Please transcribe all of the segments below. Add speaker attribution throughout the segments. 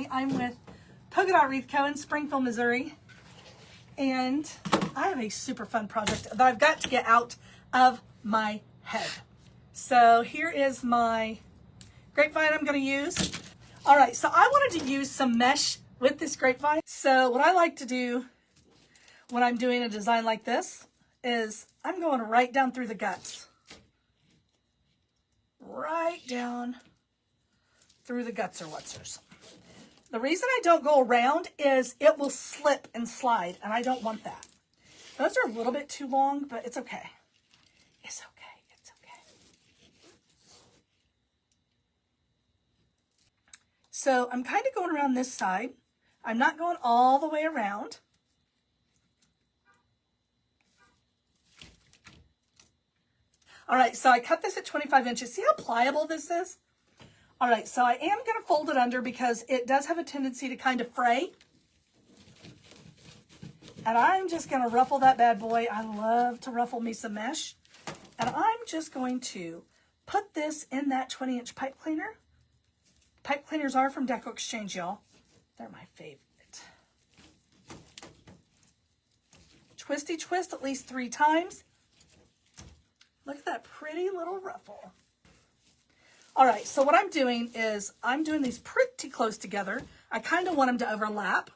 Speaker 1: Tammy. I'm with Polka Dot Wreath Co. in Springfield, Missouri. And I have a super fun project that I've got to get out of my head. So here is my grapevine I'm going to use. All right, so I wanted to use some mesh with this grapevine. So what I like to do when I'm doing a design like this is I'm going right down through the guts. Right down through the guts or whatsers. The reason I don't go around is it will slip and slide, and I don't want that. Those are a little bit too long, but it's okay. It's okay. It's okay. So I'm kind of going around this side. I'm not going all the way around. All right, so I cut this at 25 inches. See how pliable this is? All right, so I am going to fold it under because it does have a tendency to kind of fray. And I'm just going to ruffle that bad boy. I love to ruffle me some mesh. And I'm just going to put this in that 20-inch pipe cleaner. Pipe cleaners are from Deco Exchange, y'all. They're my favorite. Twisty twist at least 3 times. Look at that pretty little ruffle. All right, so what I'm doing is I'm doing these pretty close together. I kind of want them to overlap.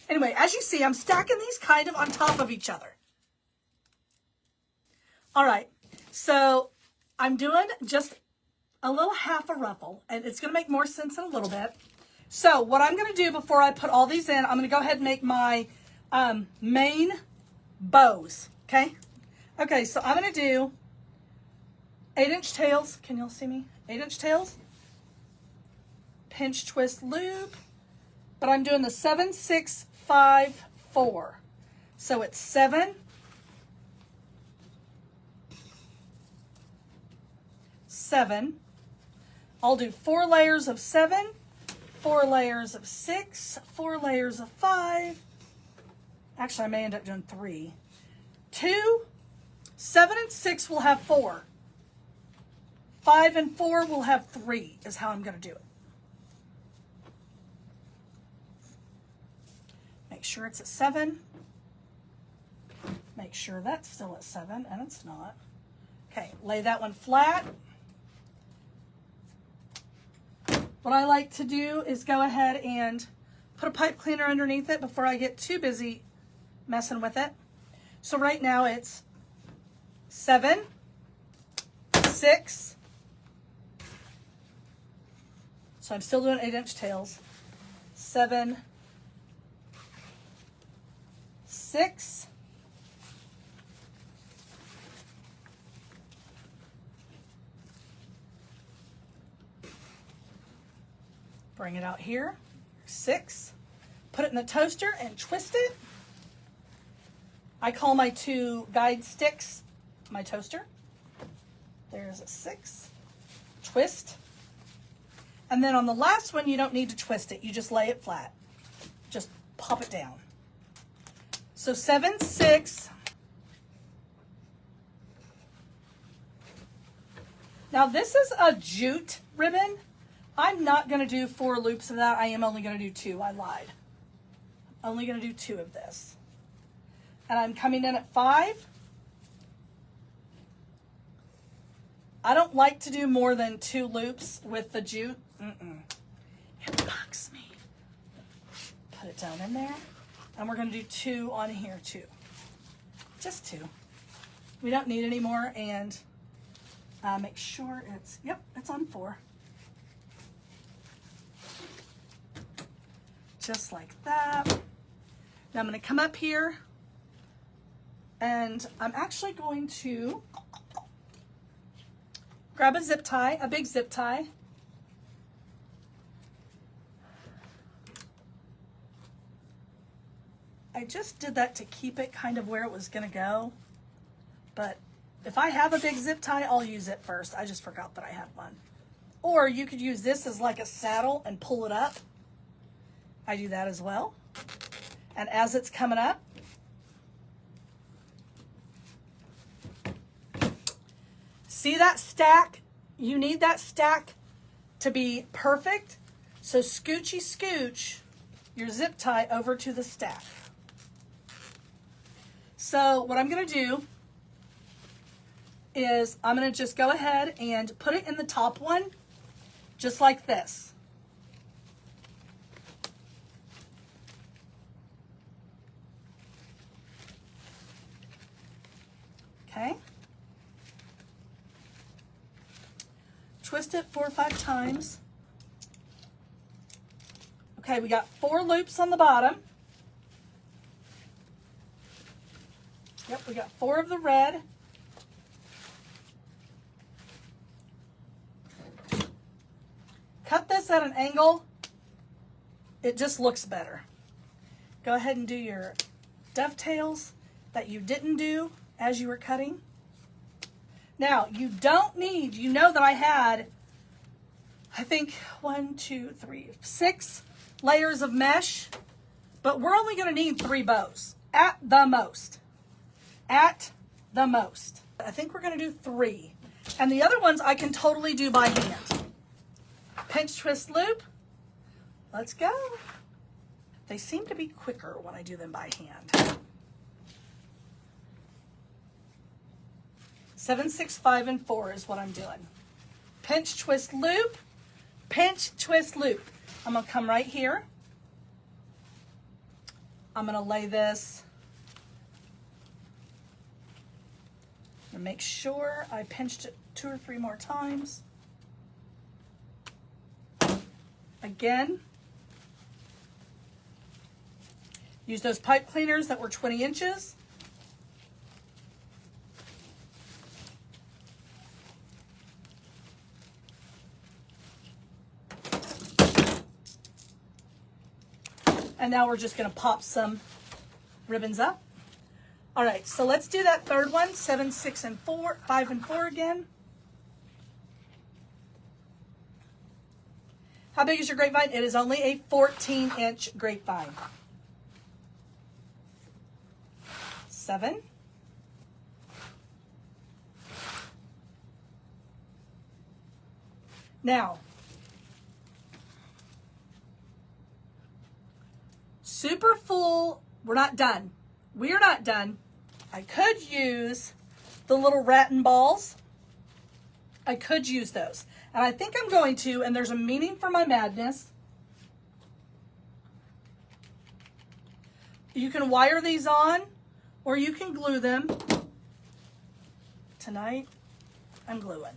Speaker 1: Anyway, as you see, I'm stacking these kind of on top of each other. All right, so I'm doing just a little half a ruffle, and it's going to make more sense in a little bit. So what I'm going to do before I put all these in, I'm going to go ahead and make my main bows, okay? Okay, so I'm going to do 8-inch tails. Can y'all see me? 8-inch tails. Pinch, twist, loop. But I'm doing the 7, 6, 5, 4. So it's 7, 7. I'll do 4 layers of 7, 4 layers of 6, 4 layers of 5. Actually, I may end up doing 3. 2, 7 and 6 will have 4. 5 and 4 will have 3 is how I'm going to do it. Make sure it's at 7. Make sure that's still at 7, and it's not. Okay, lay that one flat. What I like to do is go ahead and put a pipe cleaner underneath it before I get too busy messing with it. So right now it's 7, 6. So I'm still doing 8-inch tails. 7, 6. Bring it out here. 6. Put it in the toaster and twist it. I call my 2 guide sticks my toaster. There's a 6. Twist. And then on the last one, you don't need to twist it. You just lay it flat. Just pop it down. So 7, 6. Now this is a jute ribbon. I'm not going to do 4 loops of that. I am only going to do 2. I lied. I'm only going to do 2 of this. And I'm coming in at 5. I don't like to do more than 2 loops with the jute. It bugs me. Put it down in there. And we're going to do 2 on here too. Just 2. We don't need any more. And make sure it's, yep, it's on 4. Just like that. Now I'm going to come up here. And I'm actually going to grab a zip tie, a big zip tie. I just did that to keep it kind of where it was going to go. But if I have a big zip tie, I'll use it first. I just forgot that I had one. Or you could use this as like a saddle and pull it up. I do that as well. And as it's coming up, see that stack? You need that stack to be perfect. So scoochy scooch your zip tie over to the stack. So what I'm going to do is I'm going to just go ahead and put it in the top one, just like this. Okay. Twist it 4 or 5 times. Okay, we got 4 loops on the bottom. Yep, we got 4 of the red. Cut this at an angle. It just looks better. Go ahead and do your dovetails that you didn't do as you were cutting. Now, you don't need, you know that I had, I think 1, 2, 3, 6 layers of mesh, but we're only going to need 3 bows at the most. At the most. I think we're going to do 3. And the other ones I can totally do by hand. Pinch, twist, loop. Let's go. They seem to be quicker when I do them by hand. 7, 6, 5, and 4 is what I'm doing. Pinch, twist, loop. Pinch, twist, loop. I'm going to come right here. I'm going to lay this. And make sure I pinched it 2 or 3 more times. Again. Use those pipe cleaners that were 20 inches. And now we're just going to pop some ribbons up. All right, so let's do that third one, 7, 6, and 4, 5, and 4 again. How big is your grapevine? It is only a 14-inch grapevine. 7. Now, super full, we're not done. We're not done. I could use the little rattan balls. I could use those. And I think I'm going to, and there's a meaning for my madness. You can wire these on, or you can glue them. Tonight, I'm gluing.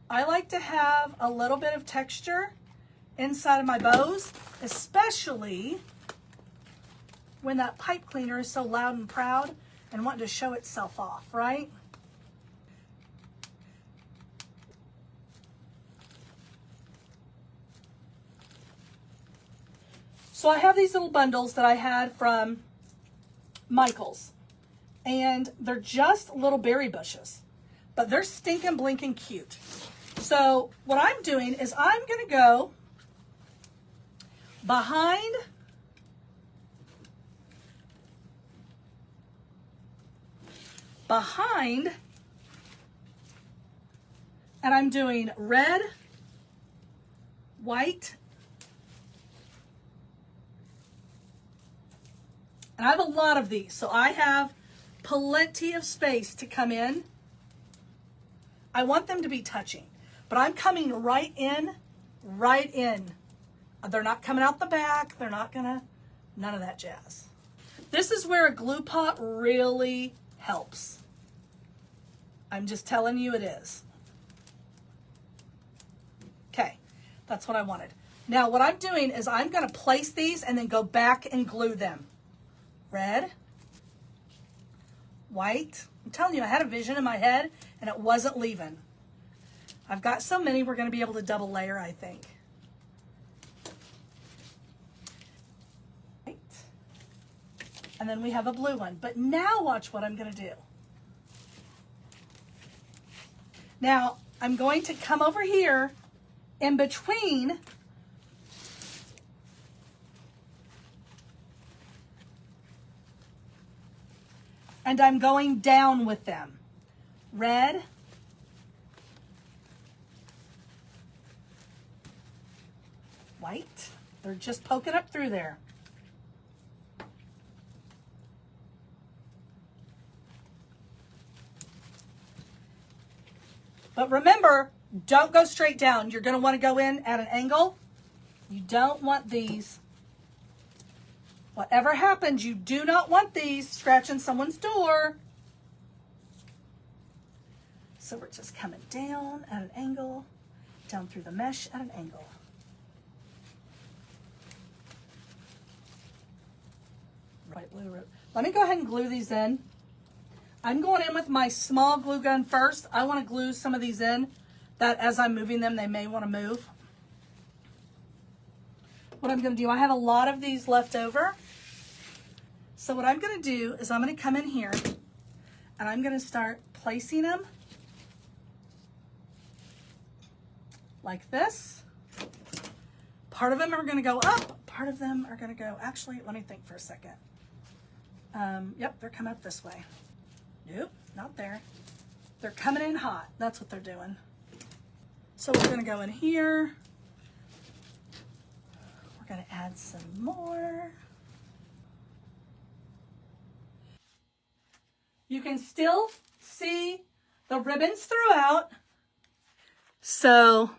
Speaker 1: I like to have a little bit of texture inside of my bows, especially when that pipe cleaner is so loud and proud and wanting to show itself off, right? So I have these little bundles that I had from Michael's, and they're just little berry bushes, but they're stinking blinking cute. So what I'm doing is I'm gonna go behind and I'm doing red, white, and I have a lot of these, so I have plenty of space to come in. I want them to be touching, but I'm coming right in, right in. They're not coming out the back. They're not gonna, none of that jazz. This is where a glue pot really helps. I'm just telling you it is. Okay, that's what I wanted. Now what I'm doing is I'm gonna place these and then go back and glue them. Red, white. I'm telling you, I had a vision in my head and it wasn't leaving. I've got so many we're gonna be able to double layer, I think. Right. And then we have a blue one. But now watch what I'm gonna do. Now, I'm going to come over here in between and I'm going down with them. Red, white. They're just poking up through there. But remember, don't go straight down. You're going to want to go in at an angle. You don't want these. Whatever happens, you do not want these scratching someone's door. So we're just coming down at an angle, down through the mesh at an angle. Right, blue. Let me go ahead and glue these in. I'm going in with my small glue gun first. I want to glue some of these in that as I'm moving them, they may want to move. What I'm going to do, I have a lot of these left over. So what I'm going to do is I'm going to come in here and I'm going to start placing them like this. Part of them are going to go up. Part of them are going to go, actually, let me think for a second. Yep, they're coming up this way. Nope, not there. They're coming in hot. That's what they're doing. So we're going to go in here. We're going to add some more. You can still see the ribbons throughout. So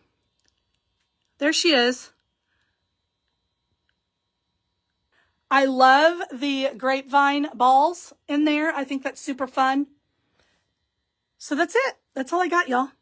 Speaker 1: there she is. I love the grapevine balls in there. I think that's super fun. So that's it. That's all I got, y'all.